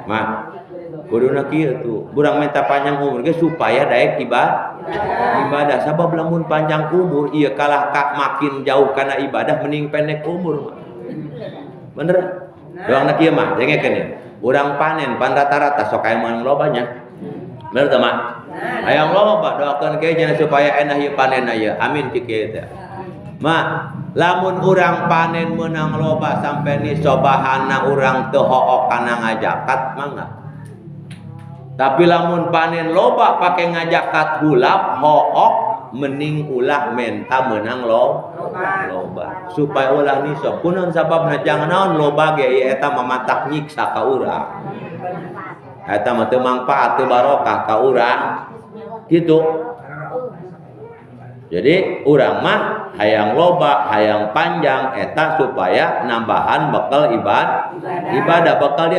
Mah kuduna kieu tuh urang minta panjang umur ge supaya daek ibadah sabab lamun panjang umur ieu kalah makin jauh kana ibadah mending pendek umur mah. Bener doangna kieu mah dengekeun ya urang panen pan rata-rata sok aya mah lobanya bener teh mah hayang loba doakeun ke jangan supaya enah ieu panenna ieu amin ti kieu teh mah lamun urang panen meunang loba sampai ni sobahanna urang teu hook kana ngajakat mangga. Tapi lamun panen loba pake ngajakat hulap hook mending ulah menta meunang loba supaya ulah nisab kunaon sababna jangan naon loba ge eta mamatak nyiksa ka urang eta mah teu mangpaat teu barokah ka urang kitu. Jadi urang mah hayang loba hayang panjang eta supaya nambahan bekal ibadah bekal